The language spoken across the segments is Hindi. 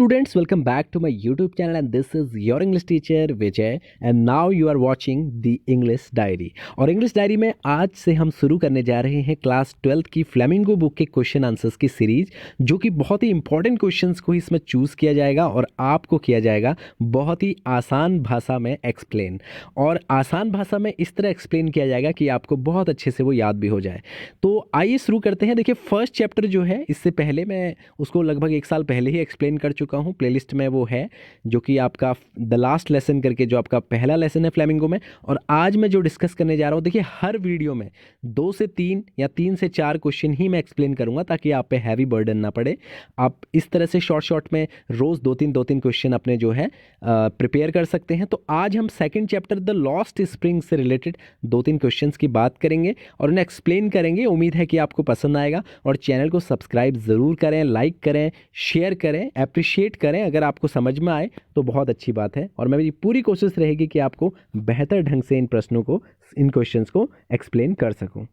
students, welcome back to my YouTube channel and this is your English teacher Vijay and now you are watching the English Diary। और इंग्लिश डायरी में आज से हम शुरू करने जा रहे हैं क्लास 12th की फ्लेमिंगो बुक के क्वेश्चन आंसर्स की सीरीज, जो कि बहुत ही इंपॉर्टेंट क्वेश्चंस को इसमें चूज़ किया जाएगा और आपको किया जाएगा बहुत ही आसान भाषा में एक्सप्लेन। और आसान भाषा में इस तरह एक्सप्लेन किया जाएगा कि आपको बहुत अच्छे से वो याद भी हो जाए। तो आइए शुरू करते हैं। देखिए, फर्स्ट चैप्टर जो है, इससे पहले मैं उसको लगभग 1 साल पहले ही एक्सप्लेन कर चुका हूँ। प्लेलिस्ट में वो है जो कि आपका द लास्ट लेसन करके, जो आपका पहला लेसन है फ्लेमिंगो में। और आज मैं जो डिस्कस करने जा रहा हूँ, देखिए हर वीडियो में 2 से 3 या 3 से 4 क्वेश्चन ही मैं एक्सप्लेन करूँगा ताकि आप पे हैवी बर्डन ना पड़े। आप इस तरह से शॉर्ट में रोज़ 2-3 क्वेश्चन अपने जो है प्रिपेयर कर सकते हैं। तो आज हम second chapter the lost spring से रिलेटेड 2-3 क्वेश्चंस की बात करेंगे और उन्हें एक्सप्लेन करेंगे। उम्मीद है कि आपको पसंद आएगा और चैनल को सब्सक्राइब ज़रूर करें, लाइक करें, शेयर करें, अप्रिशिएट करें। अगर आपको समझ में आए तो बहुत अच्छी बात है और मेरी पूरी कोशिश रहेगी कि आपको बेहतर ढंग से इन प्रश्नों को, इन क्वेश्चंस को एक्सप्लेन कर सकूं।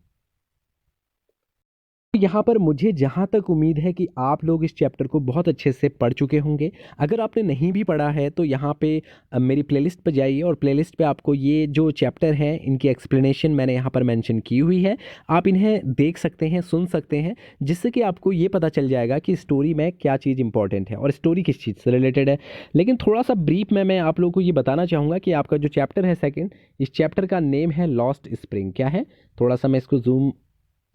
यहाँ पर मुझे जहाँ तक उम्मीद है कि आप लोग इस चैप्टर को बहुत अच्छे से पढ़ चुके होंगे। अगर आपने नहीं भी पढ़ा है तो यहाँ पे मेरी प्लेलिस्ट पर जाइए और प्लेलिस्ट पे आपको ये जो चैप्टर हैं इनकी एक्सप्लेनेशन मैंने यहाँ पर मेंशन की हुई है। आप इन्हें देख सकते हैं, सुन सकते हैं, जिससे कि आपको ये पता चल जाएगा कि स्टोरी में क्या चीज़ इंपॉर्टेंट है और स्टोरी किस चीज़ से रिलेटेड है। लेकिन थोड़ा सा ब्रीफ में मैं आप लोगों को ये बताना चाहूँगा कि आपका जो चैप्टर है सेकेंड, इस चैप्टर का नेम है लॉस्ट स्प्रिंग। क्या है, थोड़ा सा मैं इसको जूम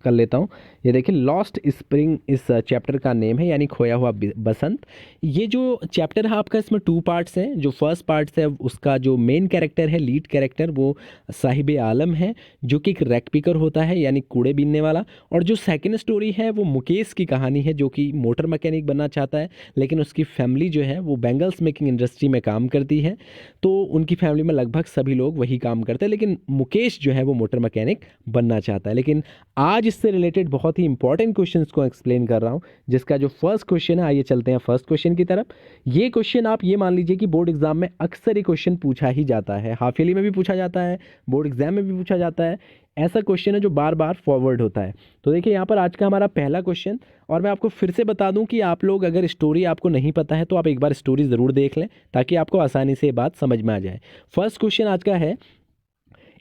कर लेता हूँ। ये देखिए, लॉस्ट स्प्रिंग इस चैप्टर का नेम है, यानी खोया हुआ बसंत। ये जो चैप्टर है आपका, इसमें 2 पार्ट्स हैं। जो फर्स्ट पार्ट है उसका जो मेन कैरेक्टर है, लीड कैरेक्टर, वो साहिब आलम है, जो कि एक रैक पिकर होता है, यानी कूड़े बीनने वाला। और जो सेकंड स्टोरी है वो मुकेश की कहानी है, जो कि मोटर मैकेनिक बनना चाहता है, लेकिन उसकी फैमिली जो है वो बैंगल्स मेकिंग इंडस्ट्री में काम करती है। तो उनकी फैमिली में लगभग सभी लोग वही काम करते हैं, लेकिन मुकेश जो है वो मोटर मैकेनिक बनना चाहता है। लेकिन आज इससे रिलेटेड बहुत ही इंपॉर्टेंट क्वेश्चंस को एक्सप्लेन कर रहा हूं, जिसका जो फर्स्ट क्वेश्चन है, आइए चलते हैं फर्स्ट क्वेश्चन की तरफ। ये क्वेश्चन आप ये मान लीजिए कि बोर्ड एग्जाम में अक्सर ये क्वेश्चन पूछा ही जाता है, हाफ ईयरली में भी पूछा जाता है, बोर्ड एग्जाम में भी पूछा जाता है। ऐसा क्वेश्चन है जो बार बार फॉरवर्ड होता है। तो देखिए यहाँ पर आज का हमारा पहला क्वेश्चन, और मैं आपको फिर से बता दूं कि आप लोग अगर स्टोरी आपको नहीं पता है तो आप एक बार स्टोरी ज़रूर देख लें ताकि आपको आसानी से ये बात समझ में आ जाए। फर्स्ट क्वेश्चन आज का है,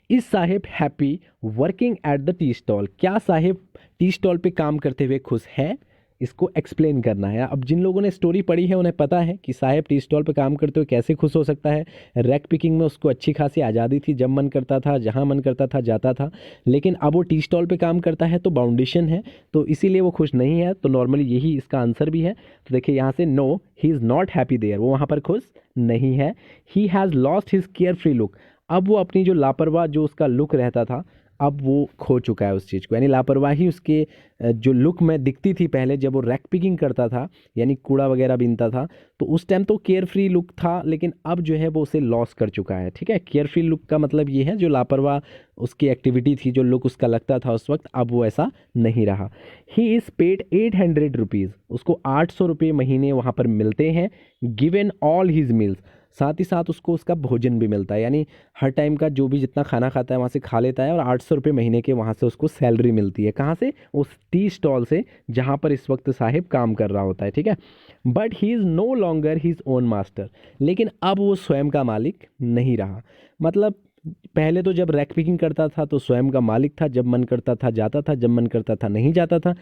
is Sahib happy working at the tea stall? क्या साहिब टी स्टॉल पे काम करते हुए खुश है? इसको एक्सप्लेन करना है। अब जिन लोगों ने स्टोरी पढ़ी है उन्हें पता है कि साहिब टी स्टॉल पे काम करते हुए कैसे खुश हो सकता है। रैक पिकिंग में उसको अच्छी खासी आज़ादी थी, जब मन करता था, जहाँ मन करता था जाता था। लेकिन अब वो टी स्टॉल पे काम करता है तो बाउंडेशन है, तो इसीलिए वो खुश नहीं है। तो नॉर्मली यही इसका आंसर भी है। तो देखिए यहाँ से, no he is not happy there, वो वहाँ पर खुश नहीं है। He has lost his carefree look, अब वो अपनी जो लापरवाह जो उसका लुक रहता था, अब वो खो चुका है उस चीज़ को। यानी लापरवाही उसके जो लुक में दिखती थी पहले जब वो रैक पिकिंग करता था, यानी कूड़ा वगैरह बीनता था, तो उस टाइम तो केयर फ्री लुक था, लेकिन अब जो है वो उसे लॉस कर चुका है। ठीक है, केयर फ्री लुक का मतलब ये है जो लापरवाह उसकी एक्टिविटी थी, जो लुक उसका लगता था उस वक्त, अब वो ऐसा नहीं रहा। ही इज़ पेड 800 रुपीज़, उसको 800 रुपये महीने वहाँ पर मिलते हैं। गिवन ऑल हिज मील्स, साथ ही साथ उसको उसका भोजन भी मिलता है, यानी हर टाइम का जो भी जितना खाना खाता है वहाँ से खा लेता है, और 800 रुपये महीने के वहाँ से उसको सैलरी मिलती है। कहाँ से? उस टी स्टॉल से जहाँ पर इस वक्त साहिब काम कर रहा होता है। ठीक है, but he is no longer his own master, लेकिन अब वो स्वयं का मालिक नहीं रहा। मतलब पहले तो जब रैक पिकिंग करता था तो स्वयं का मालिक था, जब मन करता था जाता था, जब मन करता था नहीं जाता था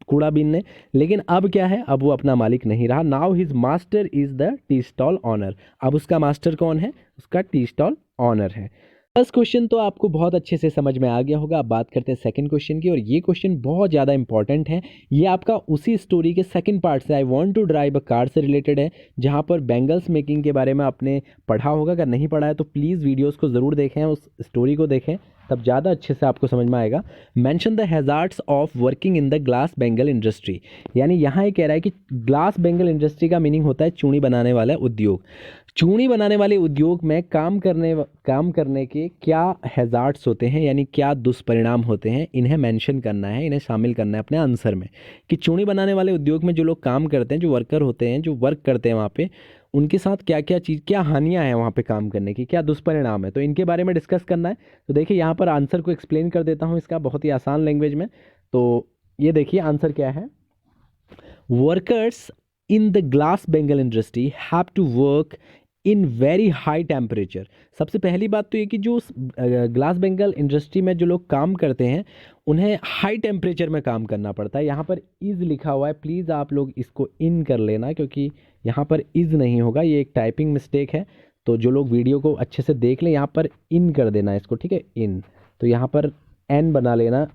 कूड़ा बीनने। लेकिन अब क्या है, अब वो अपना मालिक नहीं रहा। Now his master is the tea stall owner, अब उसका मास्टर कौन है? उसका टी स्टॉल ऑनर है। फर्स्ट क्वेश्चन तो आपको बहुत अच्छे से समझ में आ गया होगा। अब बात करते हैं सेकंड क्वेश्चन की, और ये क्वेश्चन बहुत ज़्यादा इंपॉर्टेंट है। ये आपका उसी स्टोरी के सेकंड पार्ट से, I want to drive a car से रिलेटेड है, जहाँ पर बैंगल्स मेकिंग के बारे में आपने पढ़ा होगा। अगर नहीं पढ़ा है तो प्लीज़ वीडियोज़ को ज़रूर देखें, उस स्टोरी को देखें, तब ज़्यादा अच्छे से आपको समझ में आएगा। Mention the hazards of working in the glass bangle industry, यानी यहाँ ये कह रहा है कि ग्लास बेंगल इंडस्ट्री का मीनिंग होता है चूड़ी बनाने वाला उद्योग। चूड़ी बनाने वाले उद्योग में काम करने के क्या हैज़ार्ड्स होते हैं, यानी क्या दुष्परिणाम होते हैं, इन्हें मेंशन करना है, इन्हें शामिल करना है अपने आंसर में। कि चूड़ी बनाने वाले उद्योग में जो लोग काम करते हैं, जो वर्कर होते हैं, जो वर्क करते हैं वहाँ पे, उनके साथ क्या क्या चीज़, क्या हानियाँ हैं वहाँ पे काम करने की, क्या दुष्परिणाम है, तो इनके बारे में डिस्कस करना है। तो देखिए यहाँ पर आंसर को एक्सप्लेन कर देता हूँ इसका बहुत ही आसान लैंग्वेज में। तो ये देखिए आंसर क्या है। Workers in the glass bangle industry have to work in very high temperature. सबसे पहली बात तो ये कि जो ग्लास बेंगल इंडस्ट्री में जो लोग काम करते हैं उन्हें हाई टेम्परेचर में काम करना पड़ता है। यहाँ पर इज़ लिखा हुआ है, प्लीज़ आप लोग इसको इन कर लेना क्योंकि यहाँ पर इज़ नहीं होगा, ये एक टाइपिंग मिस्टेक है। तो जो लोग वीडियो को अच्छे से देख लें, यहाँ पर इन कर देना इसको, ठीक है, इन। तो यहाँ पर एन बना लेना,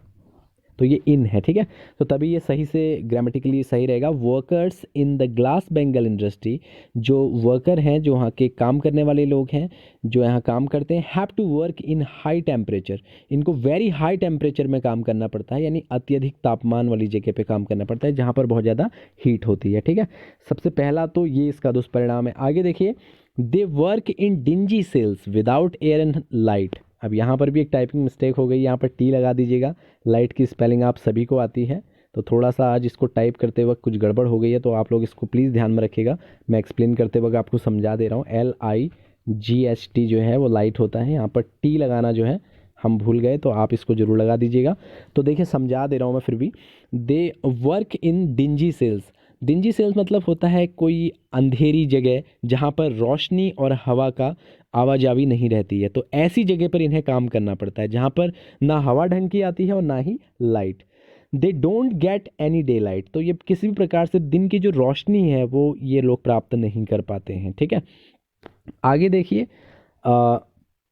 तो ये इन है, ठीक है। तो तभी ये सही से ग्रामेटिकली सही रहेगा। Workers in the glass bangle industry, जो वर्कर हैं, जो वहाँ के काम करने वाले लोग हैं, जो यहाँ काम करते हैं, have to work in high temperature, इनको वेरी हाई टेम्परेचर में काम करना पड़ता है, यानी अत्यधिक तापमान वाली जगह पे काम करना पड़ता है जहाँ पर बहुत ज़्यादा हीट होती है, ठीक है। सबसे पहला तो ये इसका दुष्परिणाम है। आगे देखिए, they work in dingy cells without air and light. अब यहाँ पर भी एक टाइपिंग मिस्टेक हो गई, यहाँ पर टी लगा दीजिएगा। लाइट की स्पेलिंग आप सभी को आती है, तो थोड़ा सा आज इसको टाइप करते वक्त कुछ गड़बड़ हो गई है, तो आप लोग इसको प्लीज़ ध्यान में रखिएगा। मैं एक्सप्लेन करते वक्त आपको समझा दे रहा हूँ। LIGHT जो है वो लाइट होता है, यहाँ पर टी लगाना जो है हम भूल गए, तो आप इसको ज़रूर लगा दीजिएगा। तो देखिए समझा दे रहा हूँ मैं फिर भी। They work in dingy cells. Dingy cells मतलब होता है कोई अंधेरी जगह जहाँ पर रोशनी और हवा का आवाजावी नहीं रहती है, तो ऐसी जगह पर इन्हें काम करना पड़ता है जहाँ पर ना हवा ढंग की आती है और ना ही light. They don't get any daylight, तो ये किसी भी प्रकार से दिन की जो रोशनी है वो ये लोग प्राप्त नहीं कर पाते हैं, ठीक है। आगे देखिए,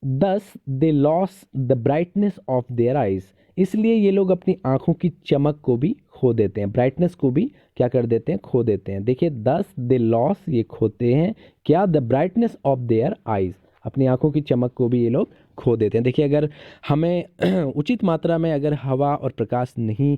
thus they lose the brightness of their eyes, इसलिए ये लोग अपनी आंखों की चमक को भी खो देते हैं, ब्राइटनेस को भी क्या कर देते हैं, खो देते हैं। देखिए, दस दे लॉस, ये खोते हैं क्या, the brightness of their eyes, अपनी आंखों की चमक को भी ये लोग खो देते हैं। देखिए, अगर हमें उचित मात्रा में अगर हवा और प्रकाश नहीं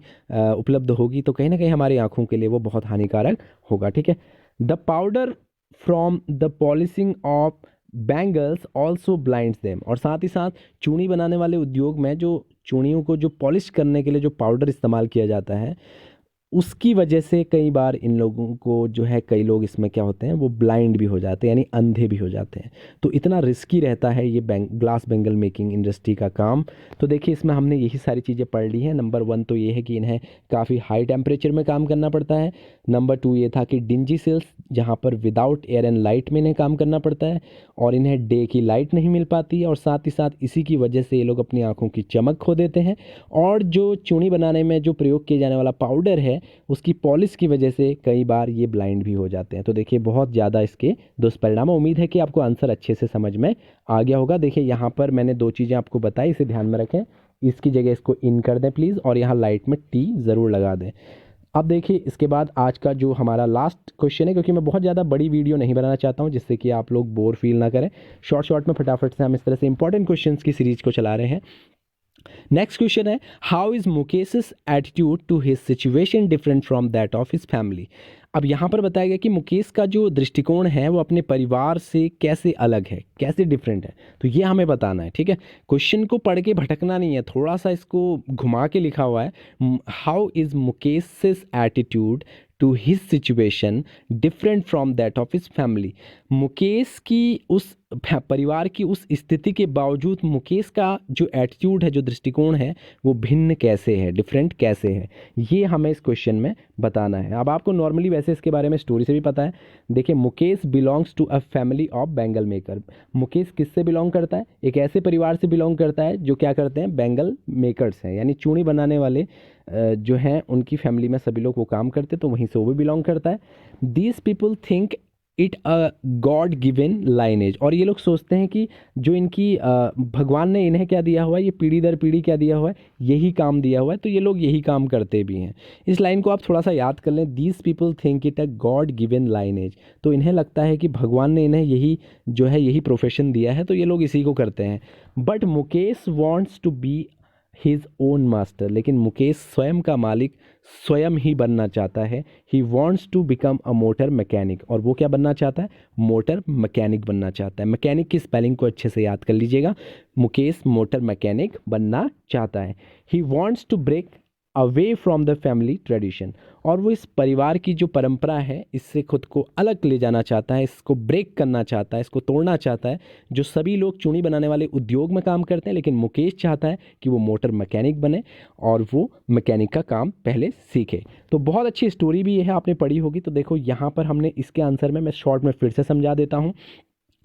उपलब्ध होगी तो कहीं ना कहीं हमारी आंखों के लिए वो बहुत हानिकारक होगा, ठीक है। The powder from the polishing of bangles also blinds them, और साथ ही साथ चूड़ी बनाने वाले उद्योग में जो चूड़ियों को जो पॉलिश करने के लिए जो पाउडर इस्तेमाल किया जाता है उसकी वजह से कई बार इन लोगों को जो है, कई लोग इसमें क्या होते हैं वो ब्लाइंड भी हो जाते हैं, यानी अंधे भी हो जाते हैं। तो इतना रिस्की रहता है ये ग्लास बेंगल मेकिंग इंडस्ट्री का काम। तो देखिए, इसमें हमने यही सारी चीज़ें पढ़ ली हैं। नंबर 1 तो ये है कि इन्हें काफ़ी हाई टेम्परेचर में काम करना पड़ता है। नंबर 2 ये था कि डिंजी सेल्स, जहाँ पर विदाउट एयर एंड लाइट में इन्हें काम करना पड़ता है और इन्हें डे की लाइट नहीं मिल पाती है, और साथ ही साथ इसी की वजह से ये लोग अपनी आंखों की चमक खो देते हैं। और जो चूड़ी बनाने में जो प्रयोग किया जाने वाला पाउडर है उसकी पॉलिश की वजह से कई बार ये ब्लाइंड भी हो जाते हैं। तो देखिए, बहुत ज़्यादा इसके दुष्परिणाम। उम्मीद है कि आपको आंसर अच्छे से समझ में आ गया होगा। देखिए, यहाँ पर मैंने 2 चीज़ें आपको बताई, इसे ध्यान में रखें। इसकी जगह इसको इन कर दें प्लीज़, और यहाँ लाइट में टी ज़रूर लगा दें। अब देखिए, इसके बाद आज का जो हमारा लास्ट क्वेश्चन है, क्योंकि मैं बहुत ज़्यादा बड़ी वीडियो नहीं बनाना चाहता हूँ जिससे कि आप लोग बोर फील ना करें। शॉर्ट शॉर्ट में फटाफट से हम इस तरह से इंपॉर्टेंट क्वेश्चंस की सीरीज को चला रहे हैं। नेक्स्ट क्वेश्चन है, हाउ इज मुकेश's attitude to his situation different from that of his family. अब यहाँ पर बताया गया कि मुकेश का जो दृष्टिकोण है वो अपने परिवार से कैसे अलग है, कैसे डिफरेंट है, तो ये हमें बताना है, ठीक है। क्वेश्चन को पढ़ के भटकना नहीं है, थोड़ा सा इसको घुमा के लिखा हुआ है। हाउ इज मुकेश's attitude to his situation different from that of his family. Mukesh की उस परिवार की उस स्थिति के बावजूद मुकेश का जो एटीट्यूड है, जो दृष्टिकोण है, वो भिन्न कैसे है, डिफरेंट कैसे है, ये हमें इस क्वेश्चन में बताना है। अब आपको नॉर्मली वैसे इसके बारे में स्टोरी से भी पता है। देखिए, Mukesh belongs to a family of bangle maker. Mukesh किससे बिलोंग करता है, एक ऐसे परिवार से बिलोंग करता है जो क्या करते हैं, बैंगल मेकर्स हैं, यानी चूड़ी बनाने वाले जो हैं उनकी फैमिली में सभी लोग वो काम करते, तो वहीं से वो भी बिलोंग करता है। These people think it a God given lineage, और ये लोग सोचते हैं कि जो इनकी भगवान ने इन्हें क्या दिया हुआ है, ये पीढ़ी दर पीढ़ी क्या दिया हुआ है, यही काम दिया हुआ है, तो ये लोग यही काम करते भी हैं। इस लाइन को आप थोड़ा सा याद कर लें, these people think it a God given lineage, तो इन्हें लगता है कि भगवान ने इन्हें यही जो है यही प्रोफेशन दिया है, तो ये लोग इसी को करते हैं। But Mukesh wants to be his own master, लेकिन मुकेश स्वयं का मालिक स्वयं ही बनना चाहता है। He wants to become a motor mechanic, और वो क्या बनना चाहता है, मोटर मैकेनिक बनना चाहता है। मैकेनिक की स्पेलिंग को अच्छे से याद कर लीजिएगा, मुकेश मोटर मैकेनिक बनना चाहता है। He wants to break away from the family tradition, और वो इस परिवार की जो परंपरा है इससे खुद को अलग ले जाना चाहता है, इसको ब्रेक करना चाहता है, इसको तोड़ना चाहता है। जो सभी लोग चूड़ी बनाने वाले उद्योग में काम करते हैं, लेकिन मुकेश चाहता है कि वो मोटर मैकेनिक बने और वो मैकेनिक का काम पहले सीखे। तो बहुत अच्छी स्टोरी भी है, आपने पढ़ी होगी। तो देखो यहाँ पर हमने इसके आंसर में मैं शॉर्ट में फिर से समझा देता हूँ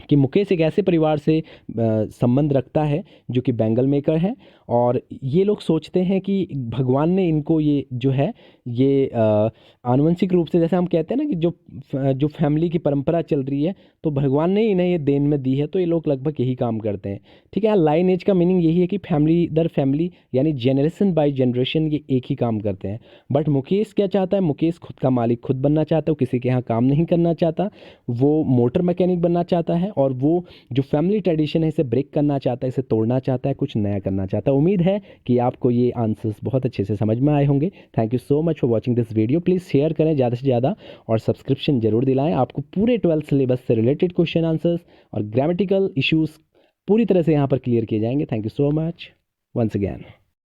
कि मुकेश एक ऐसे परिवार से संबंध रखता है जो कि बैंगल मेकर है, और ये लोग सोचते हैं कि भगवान ने इनको ये जो है ये आनुवंशिक रूप से, जैसे हम कहते हैं ना कि जो फैमिली की परंपरा चल रही है, तो भगवान ने इन्हें ये देन में दी है, तो ये लोग लगभग यही काम करते हैं। ठीक है, लाइन एज का मीनिंग यही है कि फैमिली दर फैमिली यानी जनरेशन बाय जनरेशन ये एक ही काम करते हैं। बट मुकेश क्या चाहता है, मुकेश खुद का मालिक खुद बनना चाहता है, वो किसी के यहाँ काम नहीं करना चाहता, वो मोटर मैकेनिक बनना चाहता है, और वो जो फैमिली ट्रेडिशन है इसे ब्रेक करना चाहता है, इसे तोड़ना चाहता है, कुछ नया करना चाहता है। उम्मीद है कि आपको ये आंसर्स बहुत अच्छे से समझ में आए होंगे। Thank you so much for watching this video. Please share करें ज़्यादा से ज़्यादा और सब्सक्रिप्शन जरूर दिलाएं। आपको पूरे 12th सिलेबस से रिलेटेड क्वेश्चन आंसर्स और ग्रामेटिकल इश्यूज़ पूरी तरह से यहाँ पर क्लियर किए जाएंगे। Thank you so much once again.